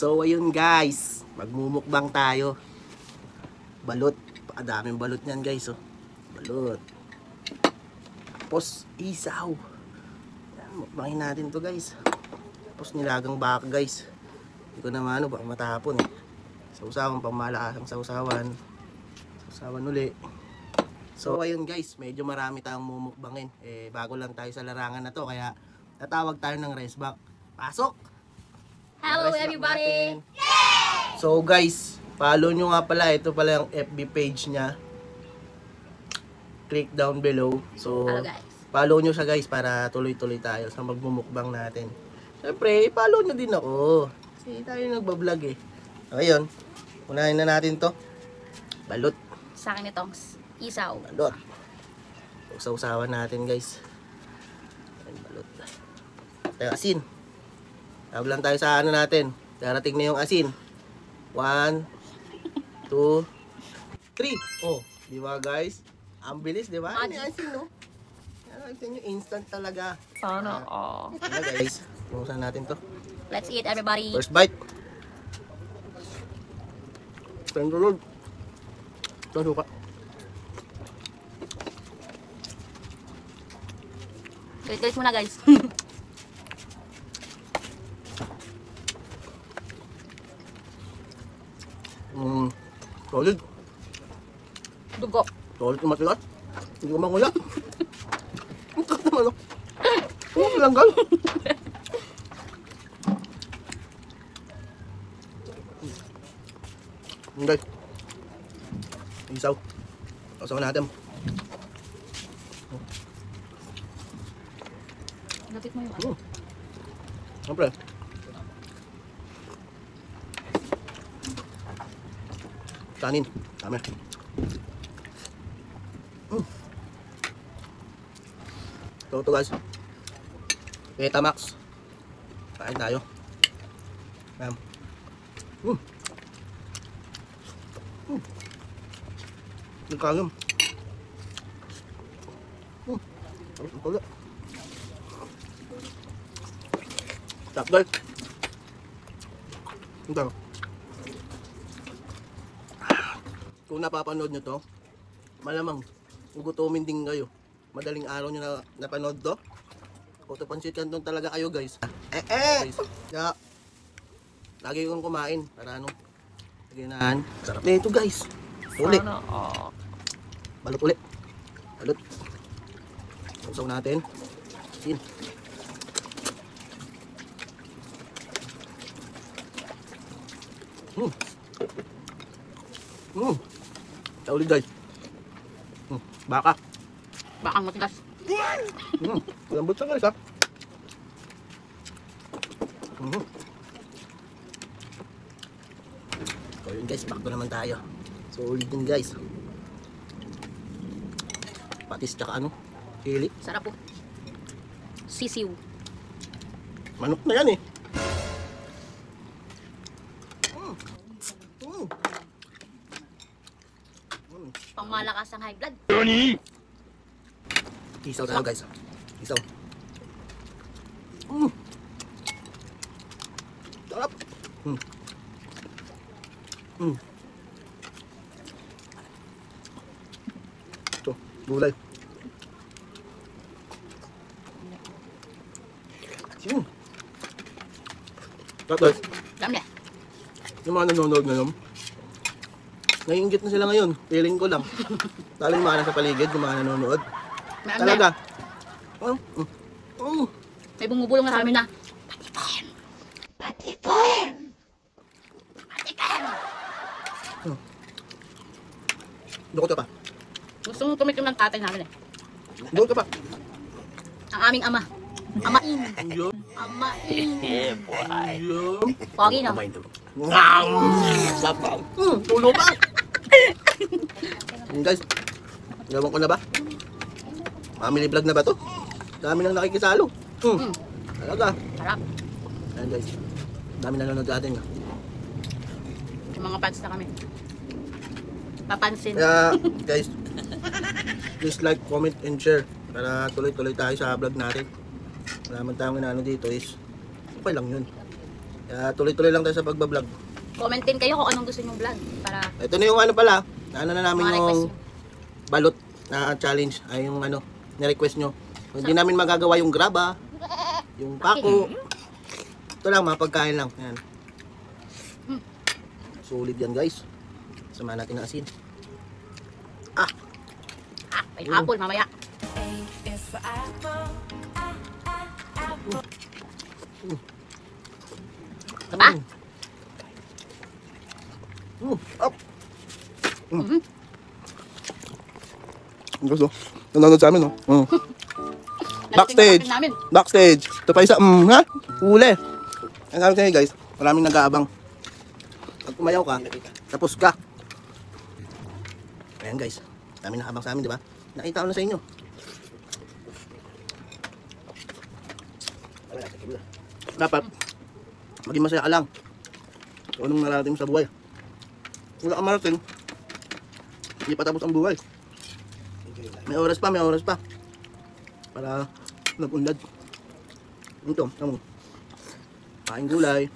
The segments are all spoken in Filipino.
So ayun guys, magmumukbang tayo. Balot, pakadaming balot niyan guys, oh. Balot. Tapos isaw. Yan, mukbangin natin to guys. Tapos nilagang baka guys. Hindi ko naman ano, baka matapon eh. Sausawan, pangmalakasang sausawan. Sausawan uli. So ayun guys, medyo marami tayong mumukbangin. Bago lang tayo sa larangan na to, kaya tatawag tayo ng resback. Pasok! Hello everybody! So guys, follow nyo nga pala. Ito pala yung FB page niya. Click down below. So Hello guys. follow nyo siya guys para tuloy-tuloy tayo sa magmumukbang natin. Siyempre, follow nyo din ako. Kasi tayo nagbablog eh. Ngayon, unahin na natin to. Balot. Sa akin itong isaw. Balot. Usaw-usawan natin guys. Ayan, balot. Tayo asin. Tawag lang tayo sa ano natin. Darating na yung asin. 1, 2, 3. Oh, di ba guys? Ang bilis, di ba? May asin, no? Yan, instant talaga. Sana Ano guys? Buksan natin to. Let's eat everybody. First bite. Pendulog. Ito suka. Wait muna guys. Solid. Dugo. Solid yung matilat. Hindi ko manguya. Ang kat naman, no? Oo, langgal. Guys. Isaw. Isaw natin. Lapit mo yung ano. Siyempre. Kanin. Dami. Ito guys. Betamax. Kain tayo. Ayan. Ang kagam. Ang kulo. Tap guys. Ito. Kung napapanood nyo to, malamang gugutumin din kayo. Madaling araw nyo na napanood to. Auto pansit canton talaga kayo guys. Guys. Kaya, lagi kong kumain para ano. Ginahan. Sarap na ito guys. Uli. Balot uli. Balot. Sausaw natin. Sin. Ulit guys. Baka. Bakang matigas. Lambot siya guys ha. So yun guys, back to naman tayo. So ulit din guys. Patis tsaka ano, hili. Sarap po. Sisiw. Manok na yan eh. Pangmalakas ang high blood. Isaw tayo guys. Isaw. Sarap. Ito, gulay. Sarap guys. Dami na. Yung mga nanonood ngayon, naiinggit na sila ngayon. Feeling ko lang. Lalo yung mga nasa paligid, yung mga nanonood. Talaga. May bumubulong na sa amin na Patiporn! Dukot ka pa. Gusto mo tumikim ng tatay namin eh. Dukot ka pa. Ang aming ama. Amain. Yun. Amain. Yun. Pogi no? Sapaw. Tulo pa. Yun guys. Gawin ko na ba? Family vlog na ba to? Dami nang nakikisalo. Talaga. Sarap. Ayan guys. Dami nanonood sa atin. Yung mga fans na kami. Papansin. Kaya guys, please like, comment, and share para tuloy-tuloy tayo sa vlog natin. Wala man tayong inaano dito is okay lang yun. Kaya tuloy-tuloy lang tayo sa pagbablog. Comment din kayo kung anong gusto nyong vlog. Para Ito na yung ano pala, ano na namin mga request yung balot na challenge, ay yung ano, na-request nyo. Kung hindi namin magagawa yung graba, yung pako. Ito lang, mga pagkain lang. Ayan. Solid yan guys. Samahan natin ng asin. may apple mamaya. Ito ba? Up! Gusto. Nanonood sa amin, no? Backstage! Namin. Backstage! Ito pa isa, ha? Huli! Ang sabi kayo guys, maraming nag-aabang. Pag umayaw ka, tapos ka. Ayan guys, maraming nakaabang sa amin, di ba? Nakita ko na sa inyo. Dapat, maging masaya ka lang. Kung anong narating mo sa buhay. Wala ka marating, hindi pa tapos ang buhay. May oras pa, may oras pa. Para nag-unlad. Ito, tamo. Kain gulay.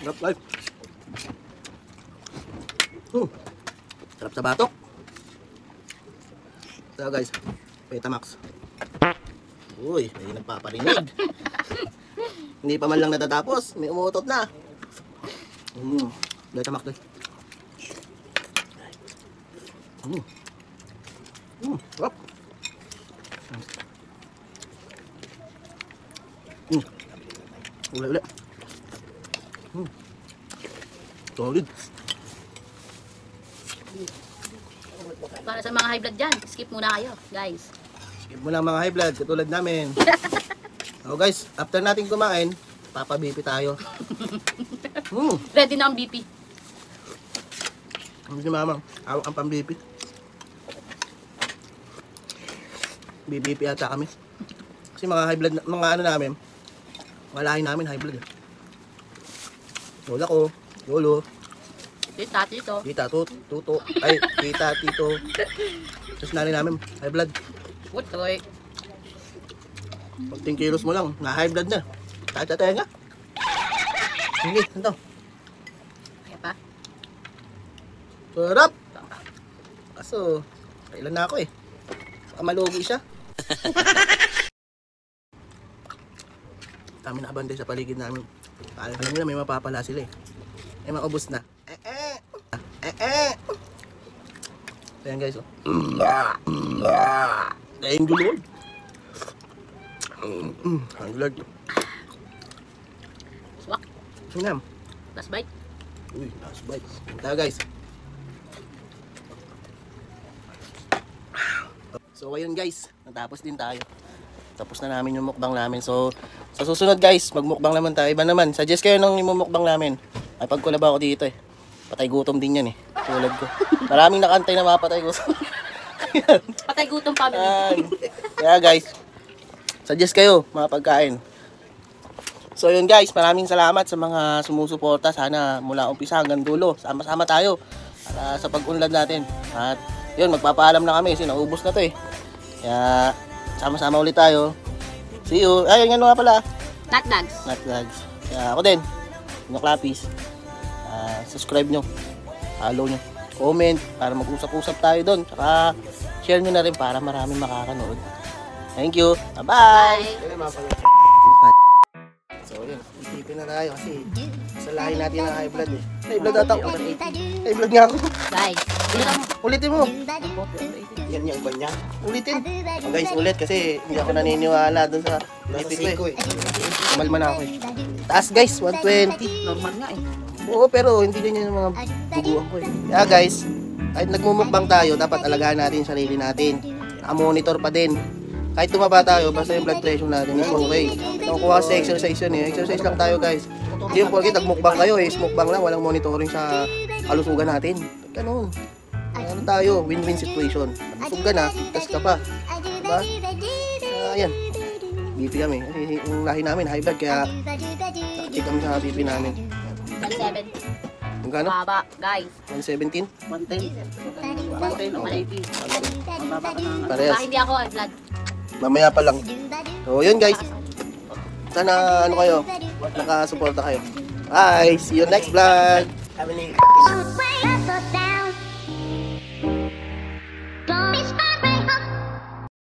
Sarap life. Sarap sa batok. So guys, Betamax. Uy, may nagpaparinig. Hindi pa man lang natatapos, may umuutot na. Betamax guys. Sarap. Uli. Solid. Para sa mga high blood dyan, skip muna kayo, guys. Skip mo lang mga high blood, katulad namin. So guys, after natin kumain, papabipi tayo. Ready na ang BP. Ano si mama? Hawak ang pambipi. BBP ata kami. Kasi mga high blood, mga ano namin, mga lahi namin high blood. Lola ko, lolo, Tita, tito. tita, tuto, ay, tita, tito. Tapos nanay namin, high blood. Utoy. Pag 10 kilos mo lang, na high blood na. Tatataya nga. Sige, ito. Kaya pa? Sarap! Kaso, kailan na ako eh. Baka malugi siya. Kami nakabantay sa paligid namin. Alam nila may mapapala sila eh. Eh, maubos na. Ayan guys, oh. Thank you Lord. Thank you Lord. Swak. Sinam. Last bite. Uy, last bite. Tayo guys. So ayun guys, natapos din tayo. Tapos na namin yung mukbang namin. So sa susunod guys, magmukbang naman tayo. Iba naman, suggest kayo ng imumukbang namin. Ay pagkulab ako dito eh. Patay gutom din yan eh. Tulad ko. Maraming nakantay na mapatay gutom. Patay gutom family. Kaya guys, suggest kayo mga pagkain. So yun guys, maraming salamat sa mga sumusuporta. Sana mula umpisa hanggang dulo, sama-sama tayo para sa pag-unlad natin. At yun, magpapaalam na kami kasi naubos na to eh. Kaya sama-sama ulit tayo. See you. Ay, yung ano nga pala. Nutbags. Nutbags. Kaya ako din. Yung Clappies. Subscribe nyo. Follow nyo. Comment para mag-usap-usap tayo doon. Saka share nyo na rin para maraming makakanood. Thank you. Bye-bye. So yun, isipin na tayo kasi sa lahi natin na high blood eh. High blood ata ako. High blood nga ako. Guys, Ulitin mo. Yan yung kanya. Ulitin. Oh, guys, ulit kasi hindi ako naniniwala doon sa lipid ko eh. Kumalma na ako eh. Taas guys, 120. normal nga eh. Oo, pero hindi ganyan yung mga duguan ko eh. Kaya guys, kahit nagmumukbang tayo, dapat alagaan natin yung sarili natin. Naka-monitor pa din. Kahit tumaba tayo, basta yung blood pressure natin is okay. Nakukuha sa exercise yun eh. Exercise lang tayo guys. Hindi yung porkit nagmukbang kayo eh. Smukbang lang, walang monitoring sa kalusugan natin. Ganun. Ano tayo, win-win situation. Nabusog ka na, tas ka pa. Diba? Ayan. BP kami. Kasi yung lahi namin, high blood, kaya check kami sa BP namin. 170. Yung gano? Baba, guys. 117? 110. 110 o 180. Baba ka na. Parehas. Hindi ako high blood. Mamaya pa lang. So, yun guys. Sana ano kayo, nakasuporta kayo. Bye! See you next vlog! Have a